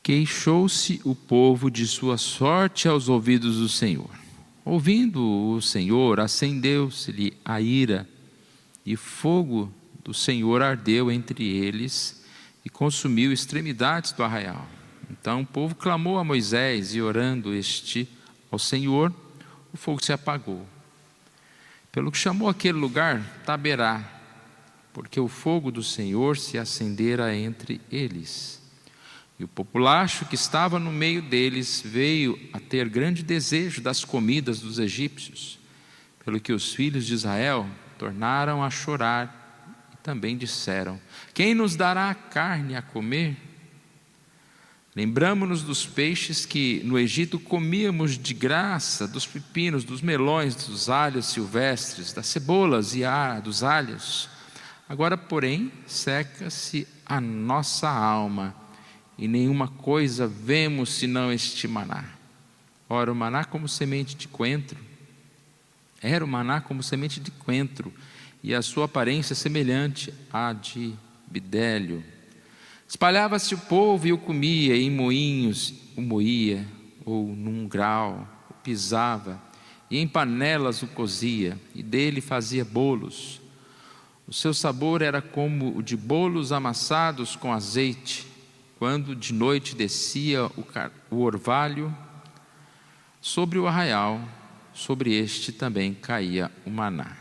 Queixou-se o povo de sua sorte aos ouvidos do Senhor. Ouvindo o Senhor, acendeu-se-lhe a ira, e fogo do Senhor ardeu entre eles e consumiu extremidades do arraial. Então o povo clamou a Moisés, e orando ao Senhor, o fogo se apagou. Pelo que chamou aquele lugar Taberá, porque o fogo do Senhor se acendera entre eles. E o populacho que estava no meio deles veio a ter grande desejo das comidas dos egípcios, pelo que os filhos de Israel tornaram a chorar e também disseram: quem nos dará carne a comer? Lembramo-nos dos peixes que no Egito comíamos de graça, dos pepinos, dos melões, dos alhos silvestres, das cebolas e dos alhos. Agora, porém, seca-se a nossa alma, e nenhuma coisa vemos senão este maná. Ora, o maná como semente de coentro, era o maná como semente de coentro, e a sua aparência semelhante à de bidélio. Espalhava-se o povo e o comia, e em moinhos o moía, ou num grau o pisava, e em panelas o cozia, e dele fazia bolos. O seu sabor era como o de bolos amassados com azeite, quando de noite descia o orvalho sobre o arraial, sobre este também caía o maná.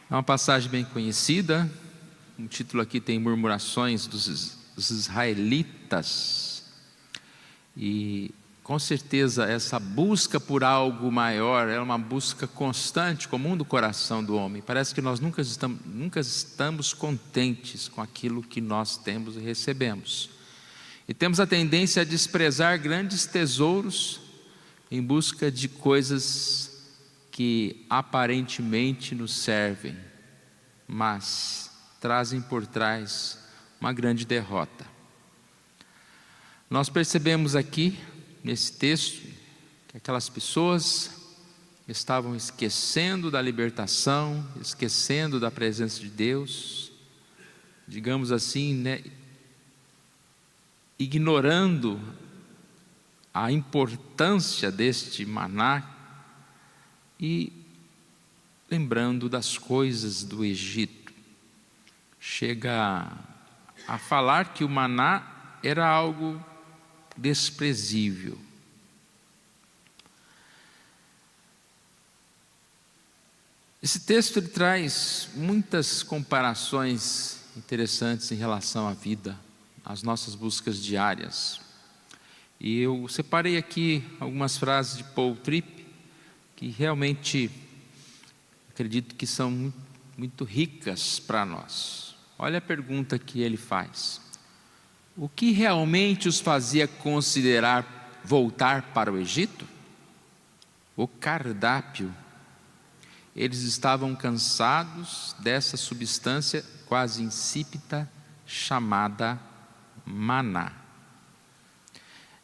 É uma passagem bem conhecida. O título aqui tem murmurações dos israelitas. E com certeza essa busca por algo maior é uma busca constante, comum do coração do homem. Parece que nós nunca estamos contentes com aquilo que nós temos e recebemos. E temos a tendência a desprezar grandes tesouros em busca de coisas que aparentemente nos servem, mas trazem por trás uma grande derrota. Nós percebemos aqui, nesse texto, que aquelas pessoas estavam esquecendo da libertação, esquecendo da presença de Deus, digamos assim, né, ignorando a importância deste maná e lembrando das coisas do Egito. Chega a falar que o maná era algo desprezível. Esse texto ele traz muitas comparações interessantes em relação à vida, às nossas buscas diárias. E eu separei aqui algumas frases de Paul Tripp que realmente acredito que são muito ricas para nós. Olha a pergunta que ele faz: o que realmente os fazia considerar voltar para o Egito? O cardápio. Eles estavam cansados dessa substância quase insípida chamada maná.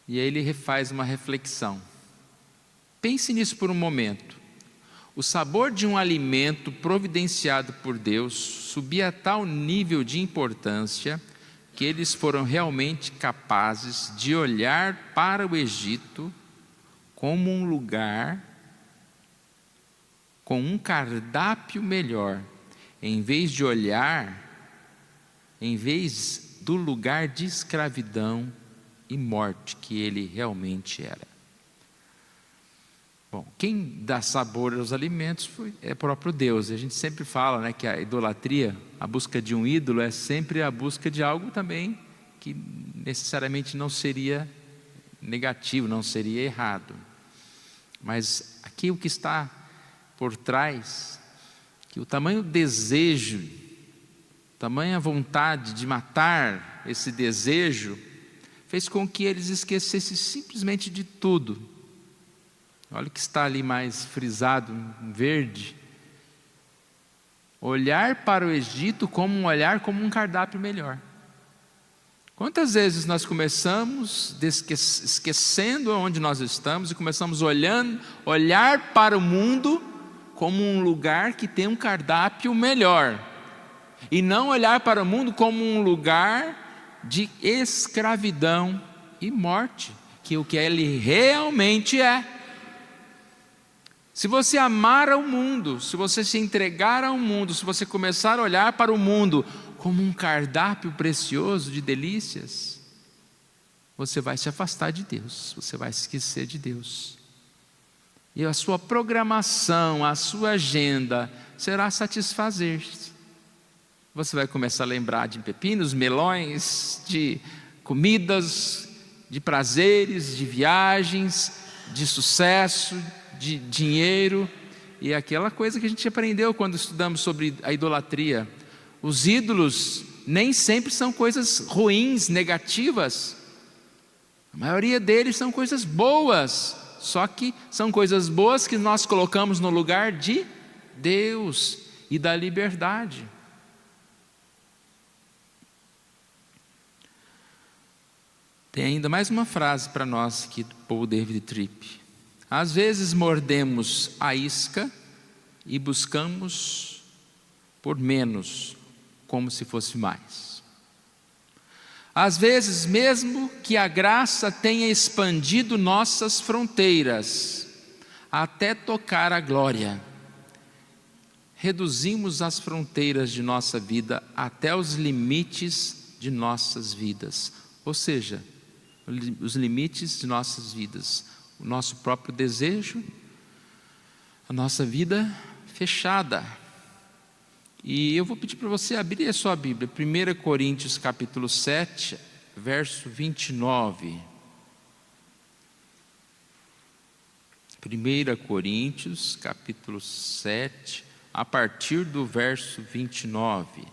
E aí ele refaz uma reflexão. Pense nisso por um momento. O sabor de um alimento providenciado por Deus subia a tal nível de importância que eles foram realmente capazes de olhar para o Egito como um lugar com um cardápio melhor, em vez do lugar de escravidão e morte que ele realmente era. Bom, quem dá sabor aos alimentos é próprio Deus. A gente sempre fala, né, que a idolatria, a busca de um ídolo, é sempre a busca de algo também que necessariamente não seria negativo, não seria errado. Mas aqui o que está por trás, que o tamanho desejo, tamanha vontade de matar esse desejo, fez com que eles esquecessem simplesmente de tudo. Olha o que está ali mais frisado, em verde. Olhar para o Egito como um cardápio melhor. Quantas vezes nós começamos esquecendo onde nós estamos e começamos olhar para o mundo como um lugar que tem um cardápio melhor, e não olhar para o mundo como um lugar de escravidão e morte, que é o que ele realmente é. Se você amar ao mundo, se você se entregar ao mundo, se você começar a olhar para o mundo como um cardápio precioso de delícias, você vai se afastar de Deus, você vai se esquecer de Deus. E a sua programação, a sua agenda será satisfazer-se. Você vai começar a lembrar de pepinos, melões, de comidas, de prazeres, de viagens, de sucesso, de dinheiro. E aquela coisa que a gente aprendeu quando estudamos sobre a idolatria. Os ídolos nem sempre são coisas ruins, negativas. A maioria deles são coisas boas. Só que são coisas boas que nós colocamos no lugar de Deus e da liberdade. Tem ainda mais uma frase para nós aqui do Paul David Tripp. Às vezes mordemos a isca e buscamos por menos, como se fosse mais. Às vezes, mesmo que a graça tenha expandido nossas fronteiras, até tocar a glória, reduzimos as fronteiras de nossa vida até os limites de nossas vidas. Ou seja, os limites de nossas vidas, o nosso próprio desejo, a nossa vida fechada. E eu vou pedir para você abrir a sua Bíblia, 1 Coríntios capítulo 7, verso 29. 1 Coríntios capítulo 7, a partir do verso 29.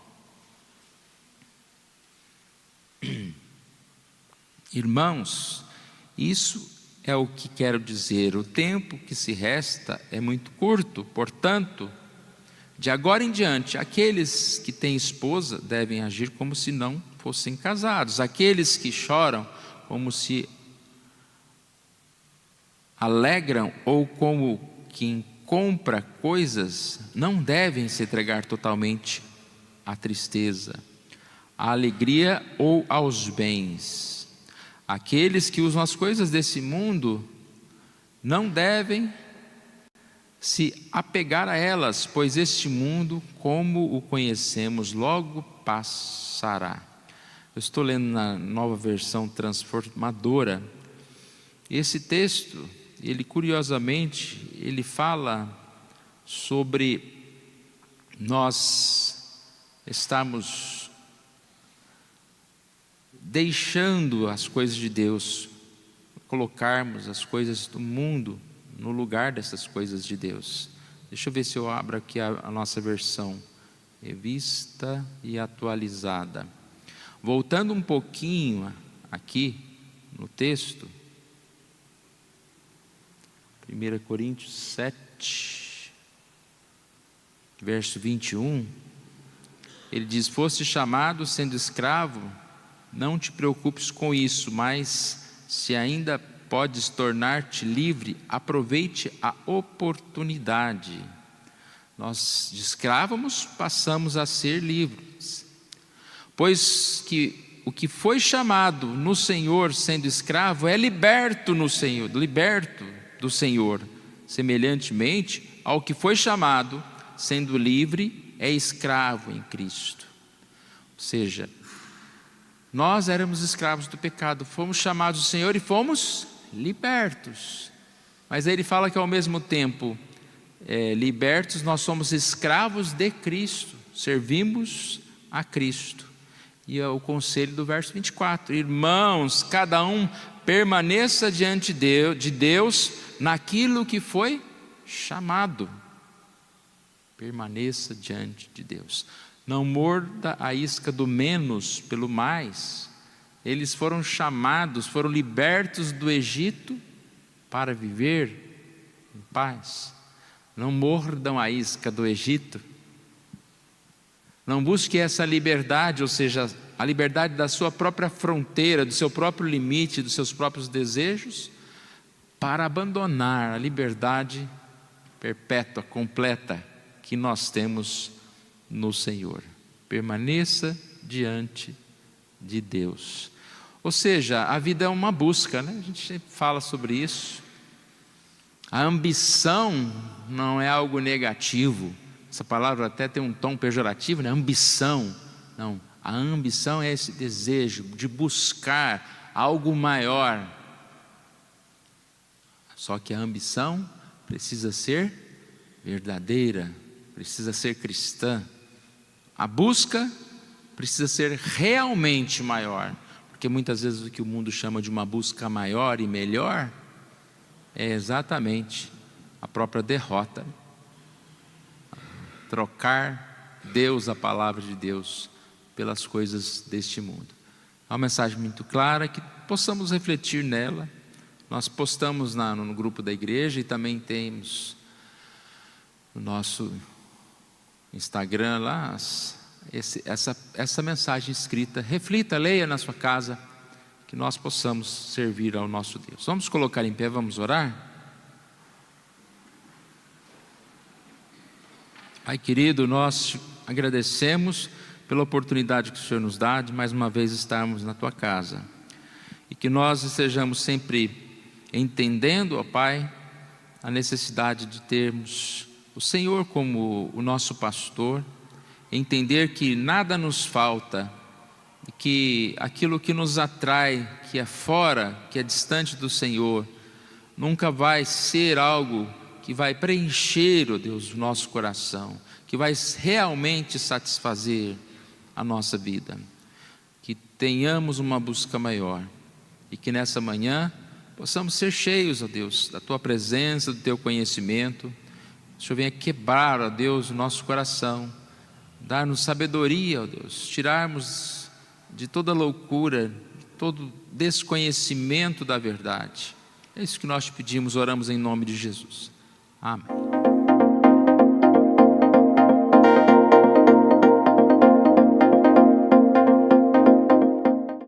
Irmãos, isso é o que quero dizer: o tempo que se resta é muito curto, portanto, de agora em diante, aqueles que têm esposa devem agir como se não fossem casados, aqueles que choram como se alegram, ou como quem compra coisas, não devem se entregar totalmente à tristeza, à alegria ou aos bens. Aqueles que usam as coisas desse mundo não devem se apegar a elas, pois este mundo, como o conhecemos, logo passará. Eu estou lendo na Nova Versão Transformadora. Esse texto, ele curiosamente, ele fala sobre nós estarmos deixando as coisas de Deus, colocarmos as coisas do mundo no lugar dessas coisas de Deus. Deixa eu ver se eu abro aqui a nossa versão, revista e atualizada. Voltando um pouquinho aqui no texto, 1 Coríntios 7, verso 21, ele diz: foste chamado sendo escravo, não te preocupes com isso, mas se ainda podes tornar-te livre, aproveite a oportunidade. Nós de escravos passamos a ser livres, pois que o que foi chamado no Senhor sendo escravo é liberto no Senhor, liberto do Senhor. Semelhantemente, ao que foi chamado sendo livre é escravo em Cristo. Ou seja, nós éramos escravos do pecado, fomos chamados do Senhor e fomos libertos. Mas aí ele fala que ao mesmo tempo, libertos, nós somos escravos de Cristo, servimos a Cristo. E é o conselho do verso 24: irmãos, cada um permaneça diante de Deus naquilo que foi chamado. Permaneça diante de Deus. Não morda a isca do menos pelo mais. Eles foram chamados, foram libertos do Egito para viver em paz. Não mordam a isca do Egito. Não busque essa liberdade, ou seja, a liberdade da sua própria fronteira, do seu próprio limite, dos seus próprios desejos, para abandonar a liberdade perpétua, completa, que nós temos no Senhor. Permaneça diante de Deus. Ou seja, a vida é uma busca, né? A gente sempre fala sobre isso. A ambição não é algo negativo. Essa palavra até tem um tom pejorativo, né? Ambição. Não, a ambição é esse desejo de buscar algo maior. Só que a ambição precisa ser verdadeira, precisa ser cristã. A busca precisa ser realmente maior, porque muitas vezes o que o mundo chama de uma busca maior e melhor é exatamente a própria derrota. Trocar Deus, a palavra de Deus, pelas coisas deste mundo. É uma mensagem muito clara, que possamos refletir nela. Nós postamos no grupo da igreja e também temos no nosso Instagram lá essa mensagem escrita. Reflita, leia na sua casa, que nós possamos servir ao nosso Deus. Vamos colocar em pé, vamos orar? Pai querido, nós agradecemos pela oportunidade que o Senhor nos dá de mais uma vez estarmos na Tua casa, e que nós estejamos sempre entendendo, ó Pai, a necessidade de termos o Senhor como o nosso pastor, entender que nada nos falta, e que aquilo que nos atrai, que é fora, que é distante do Senhor, nunca vai ser algo que vai preencher, ó Deus, o nosso coração, que vai realmente satisfazer a nossa vida. Que tenhamos uma busca maior, e que nessa manhã possamos ser cheios, ó Deus, da Tua presença, do Teu conhecimento. O Senhor venha quebrar, ó Deus, o nosso coração, dar-nos sabedoria, ó Deus, tirarmos de toda loucura, de todo desconhecimento da verdade. É isso que nós te pedimos, oramos em nome de Jesus. Amém.